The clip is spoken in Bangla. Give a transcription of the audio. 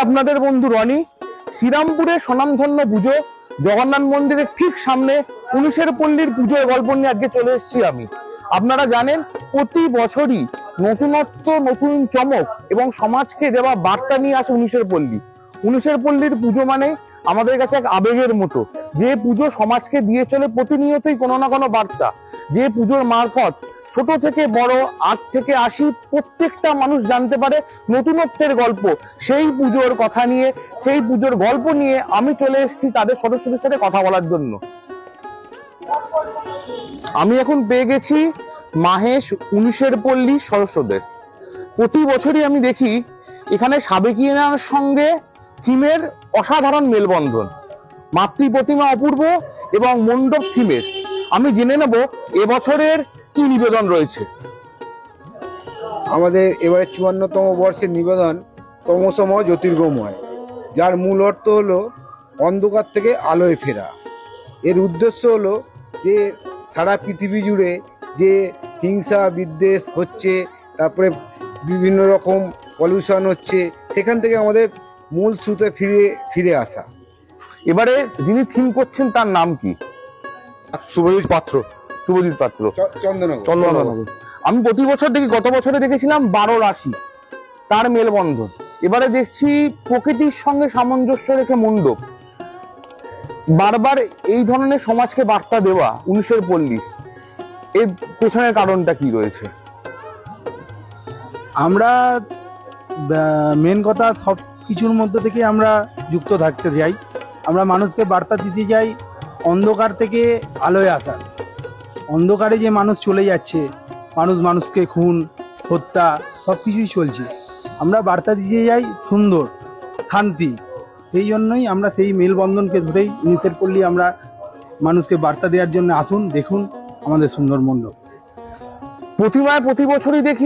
আপনাদের বন্ধু রনি। শ্রীরামপুরের স্বনামধন্য পুজো জগন্নাথ মন্দিরের ঠিক সামনে 19-এর পল্লীর পুজোর গল্প নিয়ে আজকে চলে এসেছি আমি। আপনারা জানেন প্রতি বছরই নতুনত্ব, নতুন চমক এবং সমাজকে দেওয়া বার্তা নিয়ে আসে 19-এর পল্লী। 19-এর পল্লীর পুজো মানে আমাদের কাছে এক আবেগের মতো, যে পুজো সমাজকে দিয়ে চলে প্রতিনিয়তই কোনো না কোনো বার্তা। যে পুজোর মারফত ছোট থেকে বড়, 8 থেকে 80 প্রত্যেকটা মানুষ জানতে পারে নতুনত্বের গল্প। সেই পুজোর কথা নিয়ে, সেই পুজোর গল্প নিয়ে আমি চলে এসেছি তাদের সদস্যদের সাথে কথা বলার জন্য। আমি এখন পেয়ে গেছি মাহেশ 19-এর পল্লী সদস্যদের। প্রতি বছরই আমি দেখি এখানে সাবেকিয়ানার সঙ্গে থিমের অসাধারণ মেলবন্ধন, মাতৃ প্রতিমা অপূর্ব এবং মণ্ডপ থিমের। আমি জেনে নেব এবছরের কি নিবেদন রয়েছে। আমাদের এবারে 54তম বর্ষের নিবেদন তমসমহ জ্যোতির্গময়, যার মূল অর্থ হলো অন্ধকার থেকে আলোয় ফেরা। এর উদ্দেশ্য হলো যে সারা পৃথিবী জুড়ে যে হিংসা বিদ্বেষ হচ্ছে, তারপরে বিভিন্ন রকম পলিউশন হচ্ছে, সেখান থেকে আমাদের মূল স্রোতে ফিরে আসা। এবারে যিনি থিম করছেন তার নাম কি? শুভজিৎ পাত্র। শুভজিৎ পাত্র, চন্দননগর। আমি প্রতি বছর দেখি, গত বছরে দেখেছিলাম 12 রাশি, তার মেলবন্ধন। এবারে দেখছি প্রকৃতির সঙ্গে সামঞ্জস্য রেখে মণ্ডপ। বারবার এই ধরনের সমাজকে বার্তা দেওয়া 19-এর পল্লী, এর পেছনের কারণটা কি রয়েছে? আমরা মেন কথা সব কিছুর মধ্যে থেকে আমরা যুক্ত থাকতে চাই। আমরা মানুষকে বার্তা দিতে চাই অন্ধকার থেকে আলোয় আসার। অন্ধকারে যে মানুষ চলে যাচ্ছে, মানুষকে খুন হত্যা সব কিছুই চলছে, আমরা বার্তা দিতে যাই সুন্দর শান্তি। সেই জন্যই আমরা সেই মেলবন্ধনকে ধরেই 19-এর পল্লী আমরা মানুষকে বার্তা দেওয়ার জন্য আসুন, দেখুন আমাদের সুন্দর মণ্ডপ। প্রতিমায় প্রতি বছরই দেখি